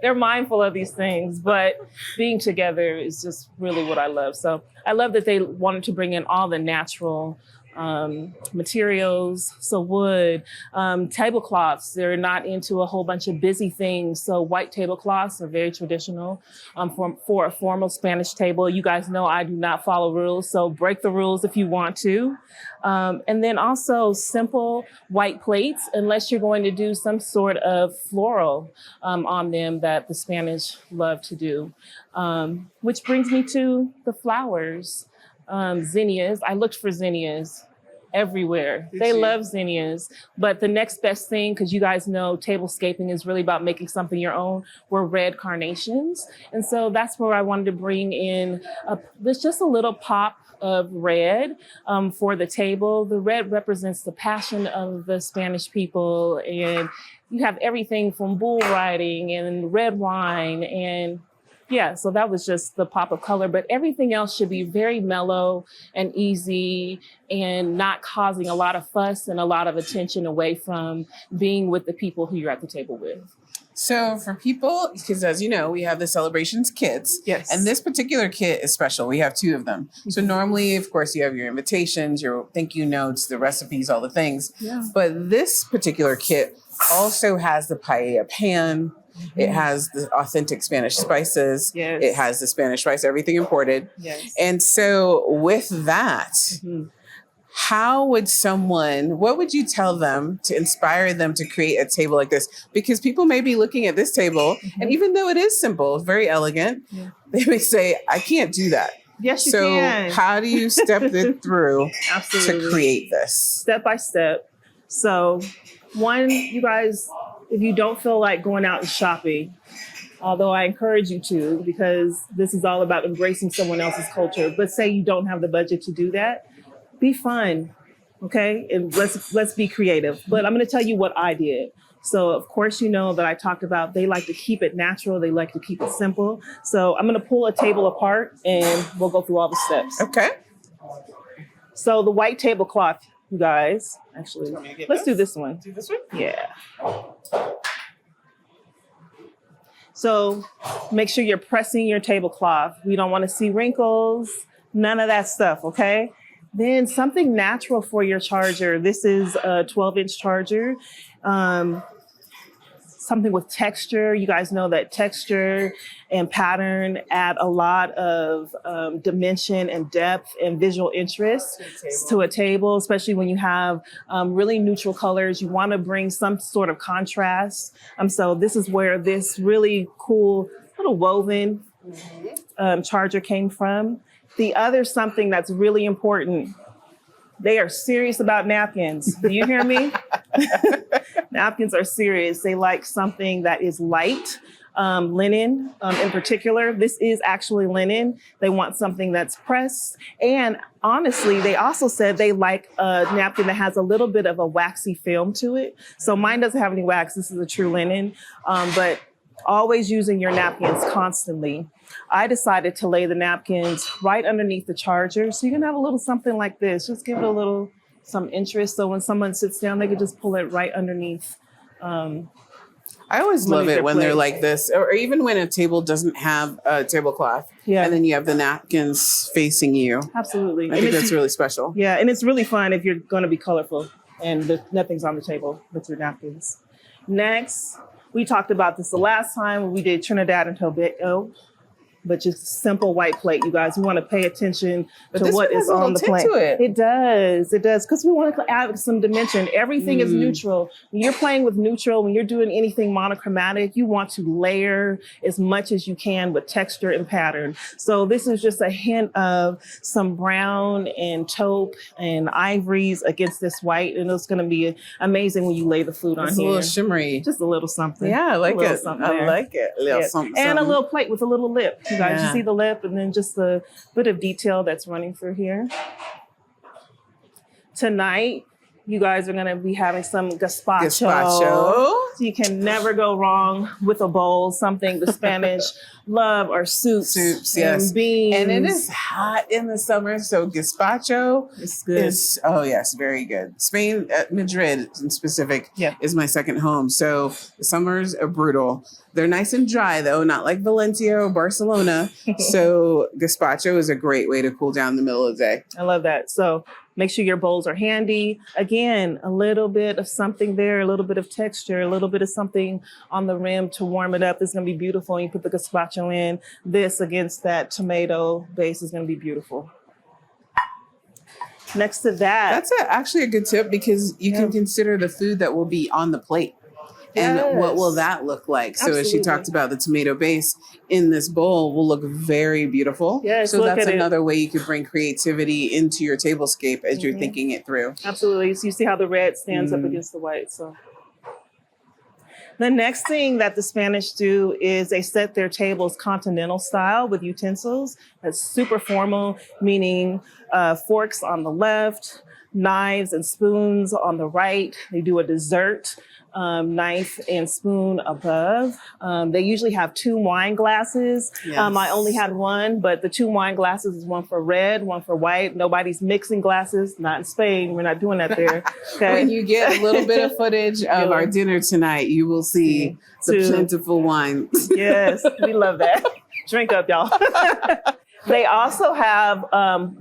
They're mindful of these things, but being together is just really what I love. So I love that they wanted to bring in all the natural materials. So wood, tablecloths, they're not into a whole bunch of busy things. So white tablecloths are very traditional for a formal Spanish table. You guys know I do not follow rules, so break the rules if you want to. And then also simple white plates, unless you're going to do some sort of floral on them that the Spanish love to do. Which brings me to the flowers. Zinnias. I looked for zinnias everywhere. They love zinnias. But the next best thing, because you guys know tablescaping is really about making something your own, were red carnations. And so that's where I wanted to bring in, there's just a little pop of red for the table. The red represents the passion of the Spanish people. And you have everything from bull riding and red wine and yeah, so that was just the pop of color, but everything else should be very mellow and easy and not causing a lot of fuss and a lot of attention away from being with the people who you're at the table with. So for people, because as you know, we have the celebrations kits. Yes. And this particular kit is special. We have 2 of them. So normally, of course, you have your invitations, your thank you notes, the recipes, all the things. Yeah. But this particular kit also has the paella pan. It has the authentic Spanish spices. Yes. It has the Spanish rice, everything imported. Yes. And so with that, what would you tell them to inspire them to create a table like this? Because people may be looking at this table, and even though it is simple, very elegant, they may say, I can't do that. Yes, you can. So how do you step it through to create this? Step by step. So one, you guys, if you don't feel like going out and shopping, although I encourage you to, because this is all about embracing someone else's culture, but say you don't have the budget to do that, be fun, okay? And let's be creative. But I'm gonna tell you what I did. So of course, you know that I talked about they like to keep it natural, they like to keep it simple. So I'm gonna pull a table apart and we'll go through all the steps. Okay. So the white tablecloth, you guys, actually, let's do this one. Do this one? Yeah. So make sure you're pressing your tablecloth. We don't want to see wrinkles, none of that stuff, okay? Then something natural for your charger. This is a 12-inch charger. something with texture. You guys know that texture and pattern add a lot of dimension and depth and visual interest to a table, especially when you have really neutral colors. You want to bring some sort of contrast. So this is where this really cool little woven charger came from. The other something that's really important, they are serious about napkins. Do you hear me? Napkins are serious. They like something that is light, linen in particular. This is actually linen. They want something that's pressed. And honestly, they also said they like a napkin that has a little bit of a waxy film to it. So mine doesn't have any wax. This is a true linen. But always using your napkins constantly. I decided to lay the napkins right underneath the charger. So you can have a little something like this. Just give it some interest. So when someone sits down, they can just pull it right underneath. I always love it when they're like this, or even when a table doesn't have a tablecloth. Yeah. And then you have the napkins facing you. Absolutely. I think that's really special. Yeah. And it's really fun if you're going to be colorful and nothing's on the table with your napkins. Next, we talked about this the last time when we did Trinidad and Tobago, but just simple white plate, you guys. We want to pay attention to what is on the plate. It does, because we want to add some dimension. Everything is neutral. When you're playing with neutral, when you're doing anything monochromatic, you want to layer as much as you can with texture and pattern. So this is just a hint of some brown and taupe and ivories against this white, and it's going to be amazing when you lay the food on here. It's a little shimmery. Just a little something. Yeah, I like it. I like it. A little something. And a little plate with a little lip. You guys, you see the lip and then just a bit of detail that's running through here. Tonight, you guys are going to be having some gazpacho. So you can never go wrong with a bowl, something the Spanish love are soups and beans. And it is hot in the summer, so gazpacho is good. Yes, very good. Spain, Madrid in specific, is my second home. So the summers are brutal. They're nice and dry, though, not like Valencia or Barcelona. So gazpacho is a great way to cool down the middle of the day. I love that. So make sure your bowls are handy. Again, a little bit of something there, a little bit of texture, a little bit of something on the rim to warm it up. It's going to be beautiful. And you put the gazpacho in. This against that tomato base is going to be beautiful. Next to that. That's actually a good tip because you can consider the food that will be on the plate. And what will that look like? So as she talked about, the tomato base in this bowl will look very beautiful. Yes, so that's another way you could bring creativity into your tablescape as you're thinking it through. Absolutely. So you see how the red stands up against the white. So the next thing that the Spanish do is they set their tables continental style with utensils. That's super formal, meaning forks on the left, knives and spoons on the right. They do a dessert. Knife and spoon above. They usually have 2 wine glasses. Yes. I only had one, but the 2 wine glasses is one for red, one for white. Nobody's mixing glasses. Not in Spain. We're not doing that there. Okay? When you get a little bit of footage of our dinner tonight, you will see the plentiful wine. Yes, we love that. Drink up, y'all. They also have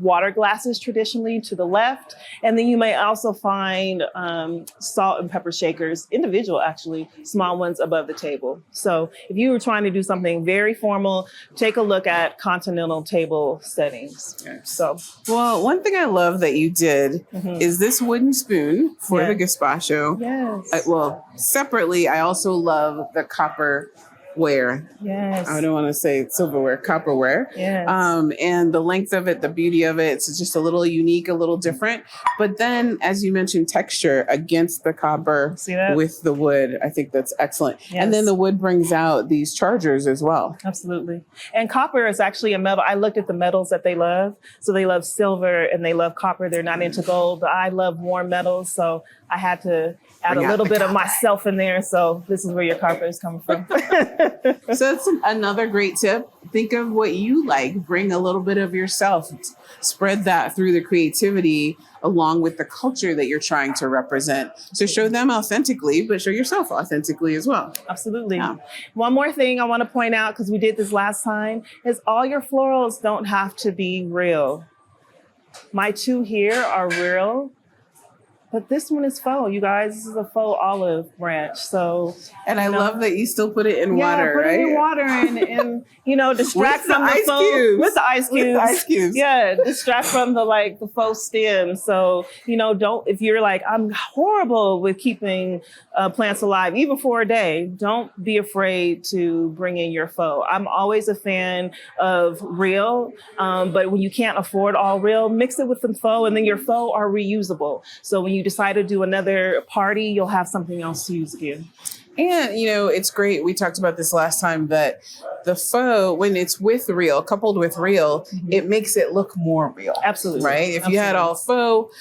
water glasses traditionally to the left. And then you may also find salt and pepper shakers, individual actually, small ones above the table. So if you were trying to do something very formal, take a look at continental table settings. Well, one thing I love that you did is this wooden spoon for the gazpacho. Yes. Separately, I also love the copper ware. Yes. I don't want to say silverware, copperware. Yes. And the length of it, the beauty of it, it's just a little unique, a little different. But then, as you mentioned, texture against the copper with the wood. I think that's excellent. Yes. And then the wood brings out these chargers as well. Absolutely. And copper is actually a metal. I looked at the metals that they love. So they love silver and they love copper. They're not into gold, but I love warm metals. So I had to add a little bit of myself in there. So this is where your copper is coming from. So that's another great tip. Think of what you like. Bring a little bit of yourself. Spread that through the creativity along with the culture that you're trying to represent. So show them authentically, but show yourself authentically as well. Absolutely. Yeah. One more thing I want to point out, because we did this last time, is all your florals don't have to be real. My 2 here are real. But this one is faux, you guys. This is a faux olive branch. So, And I love that you still put it in yeah, water, put right? it in water and distract With the from the ice faux cubes. with the ice cubes. With the ice cubes. Yeah, distract from the faux stem. So don't, if you're like, I'm horrible with keeping plants alive, even for a day, don't be afraid to bring in your faux. I'm always a fan of real, but when you can't afford all real, mix it with some faux, and then your faux are reusable. So when you decide to do another party, you'll have something else to use again. And, it's great. We talked about this last time that the faux, when it's coupled with real, it makes it look more real. Absolutely. Right? If you had all faux,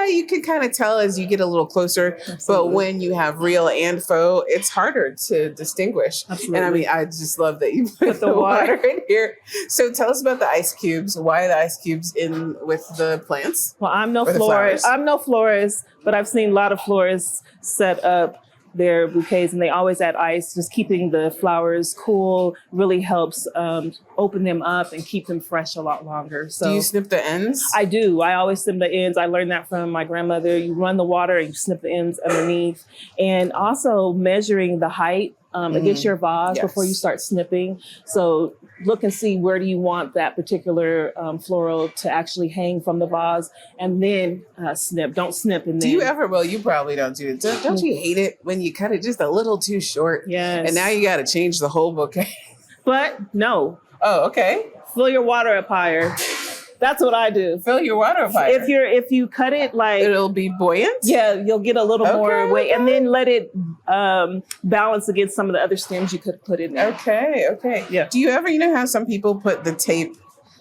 you can kind of tell as you get a little closer. Absolutely. But when you have real and faux, it's harder to distinguish. Absolutely. And I mean, I just love that you put the water in here. So tell us about the ice cubes. Why the ice cubes in with the plants? Well, I'm no florist, but I've seen a lot of florists set up their bouquets and they always add ice. Just keeping the flowers cool really helps open them up and keep them fresh a lot longer. So do you snip the ends? I do. I always snip the ends. I learned that from my grandmother. You run the water and you snip the ends underneath. And also measuring the height against your vase before you start snipping. So look and see, where do you want that particular floral to actually hang from the vase, and then snip. Don't snip and then. Do you ever? Well, you probably don't do it. Don't you hate it when you cut it just a little too short? Yes. And now you got to change the whole bouquet. But no. Oh, okay. Fill your water up higher. That's what I do. Fill your water up higher. If you cut it like, it'll be buoyant. Yeah, you'll get a little more weight, and then let it balance against some of the other stems you could put in there. Okay. Yeah. Do you ever, how some people put the tape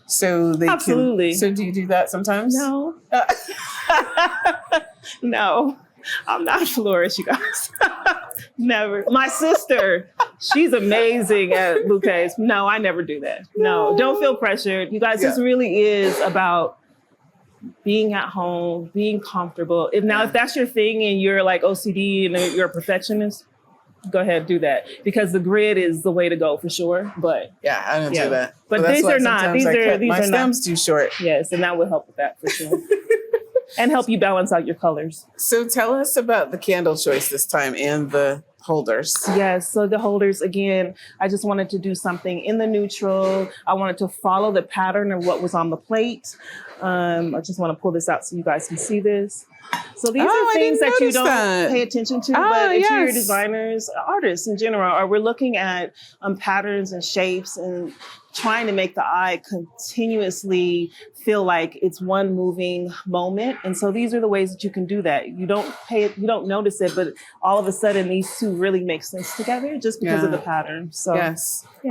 so they Absolutely. can? So do you do that sometimes? No. No, I'm not a florist, you guys. Never. My sister, she's amazing at bouquets. No, I never do that. No, don't feel pressured. You guys, this really is about being at home, being comfortable. If that's your thing and you're like OCD and you're a perfectionist, go ahead, do that, because the grid is the way to go for sure. But yeah, I don't do that. But these are not. These are my stems too short. Yes, and that will help with that for sure. And help you balance out your colors. So tell us about the candle choice this time and the holders. Yes, so the holders, again, I just wanted to do something in the neutral. I wanted to follow the pattern of what was on the plate. I just want to pull this out so you guys can see this. So these are things that you don't pay attention to, but interior designers, artists in general, we're looking at patterns and shapes and trying to make the eye continuously feel like it's one moving moment. And so these are the ways that you can do that. You don't notice it, but all of a sudden these two really make sense together just because of the pattern. So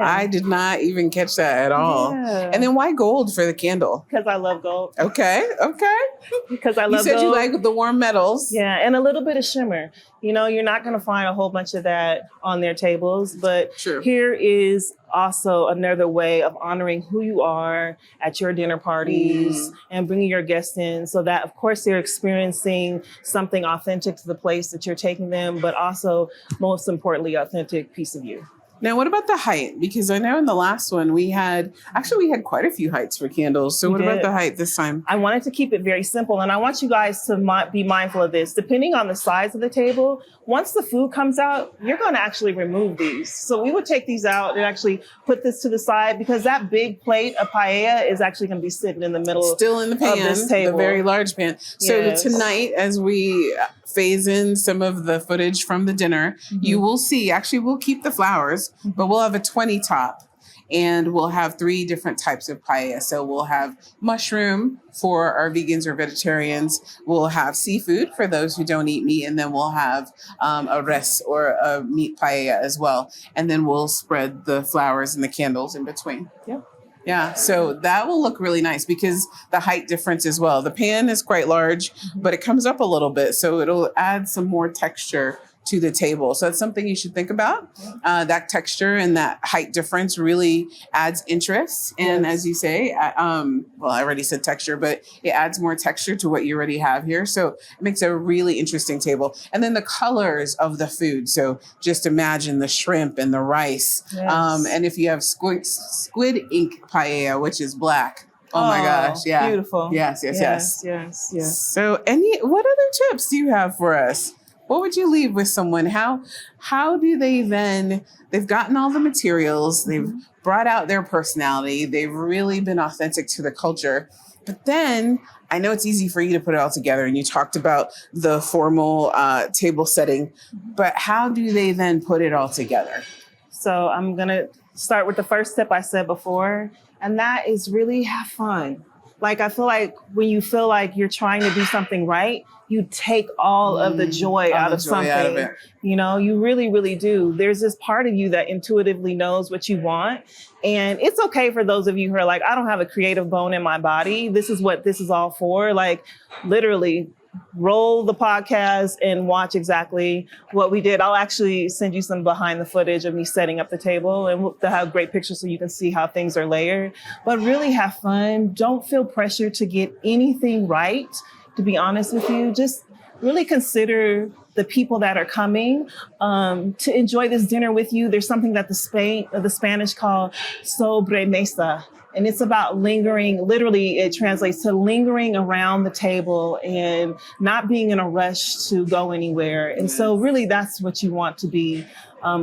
I did not even catch that at all. Yeah. And then why gold for the candle? Because I love gold. Okay. Because I love gold. You said you like the warm metals. Yeah, and a little bit of shimmer. You're not going to find a whole bunch of that on their tables, but here is also another way of honoring who you are at your dinner parties and bringing your guests in, so that, of course, they're experiencing something authentic to the place that you're taking them, but also, most importantly, authentic piece of you. Now, what about the height? Because I know in the last one we had quite a few heights for candles. So what about the height this time? I wanted to keep it very simple. And I want you guys to be mindful of this. Depending on the size of the table, once the food comes out, you're going to actually remove these. So we would take these out and actually put this to the side, because that big plate of paella is actually going to be sitting in the middle still in the pan, of this table. The very large pan. So tonight, as we phase in some of the footage from the dinner, you will see, we'll keep the flowers, but we'll have a 20 top, and we'll have 3 different types of paella. So we'll have mushroom for our vegans or vegetarians. We'll have seafood for those who don't eat meat. And then we'll have a res or a meat paella as well. And then we'll spread the flowers and the candles in between. Yeah, so that will look really nice because the height difference as well. The pan is quite large, but it comes up a little bit. So it'll add some more texture to the table. So that's something you should think about. That texture and that height difference really adds interest. And as you say, I already said texture, but it adds more texture to what you already have here. So it makes a really interesting table. And then the colors of the food. So just imagine the shrimp and the rice. And if you have squid ink paella, which is black, Oh my gosh. Yeah. Beautiful. Yes. Yes. What other tips do you have for us? What would you leave with someone? How do they then, they've gotten all the materials, they've brought out their personality, they've really been authentic to the culture. But then I know it's easy for you to put it all together, and you talked about the formal table setting, but how do they then put it all together? So I'm going to start with the first tip I said before, and that is really have fun. Like, I feel like when you feel like you're trying to do something right, you take all of the joy out of something. You know, you really, really do. There's this part of you that intuitively knows what you want. And it's okay for those of you who are like, I don't have a creative bone in my body. This is what this is all for. Like, literally roll the podcast and watch exactly what we did. I'll actually send you some behind the footage of me setting up the table, and we'll have great pictures so you can see how things are layered. But really have fun. Don't feel pressure to get anything right. To be honest with you, just really consider the people that are coming to enjoy this dinner with you. There's something that the Spanish call sobremesa. And it's about lingering, literally it translates to lingering around the table and not being in a rush to go anywhere. And so really that's what you want to be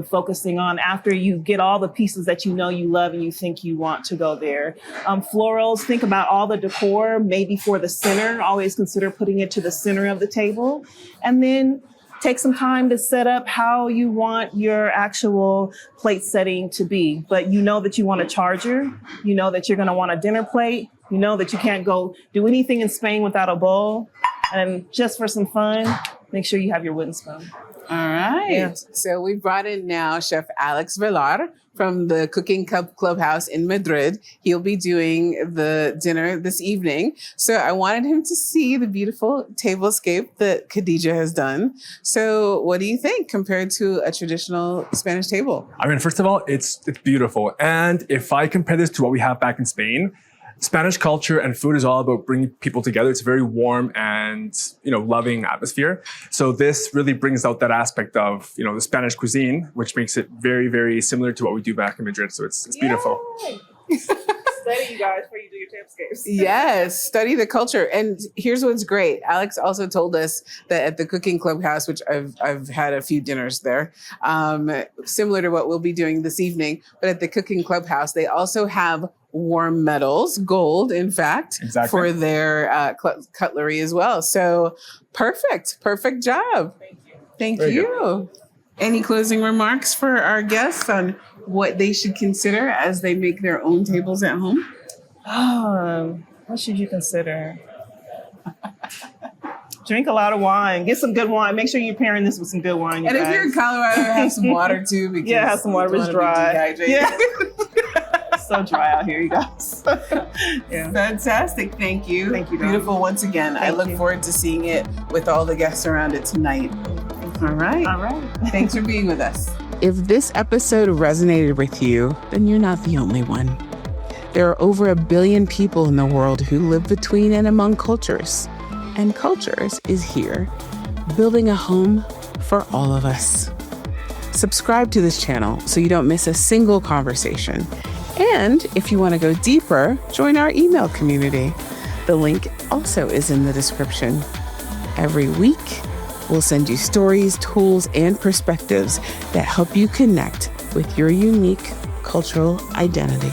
focusing on after you get all the pieces that you know you love and you think you want to go there. Florals, think about all the decor, maybe for the center. Always consider putting it to the center of the table. And then take some time to set up how you want your actual plate setting to be. But you know that you want a charger. You know that you're going to want a dinner plate. You know that you can't go do anything in Spain without a bowl. And just for some fun, make sure you have your wooden spoon. All right. Yeah. So we brought in now Chef Alex Villar from the Cooking Clubhouse in Madrid. He'll be doing the dinner this evening. So I wanted him to see the beautiful tablescape that Kadija has done. So what do you think compared to a traditional Spanish table? I mean, first of all, it's beautiful. And if I compare this to what we have back in Spain, Spanish culture and food is all about bringing people together. It's a very warm and, loving atmosphere. So this really brings out that aspect of, the Spanish cuisine, which makes it very, very similar to what we do back in Madrid. So it's beautiful. Study, you guys, before you do your Tablescapes. Yes, study the culture. And here's what's great. Alex also told us that at the Cooking Clubhouse, which I've had a few dinners there, similar to what we'll be doing this evening, but at the Cooking Clubhouse, they also have warm metals, gold, in fact, for their cutlery as well. So perfect job. Thank you. Any closing remarks for our guests on what they should consider as they make their own tables at home? What should you consider? Drink a lot of wine. Get some good wine. Make sure you're pairing this with some good wine. And if you're in Colorado, have some water too. Because have some water. It's dry. So dry out here, you guys. Fantastic. Thank you. Thank you. Beautiful once again. I look forward to seeing it with all the guests around it tonight. All right. Thanks for being with us. If this episode resonated with you, then you're not the only one. There are over 1 billion people in the world who live between and among cultures. And Cultures is here, building a home for all of us. Subscribe to this channel so you don't miss a single conversation. And if you want to go deeper, join our email community. The link also is in the description. Every week, we'll send you stories, tools, and perspectives that help you connect with your unique cultural identity.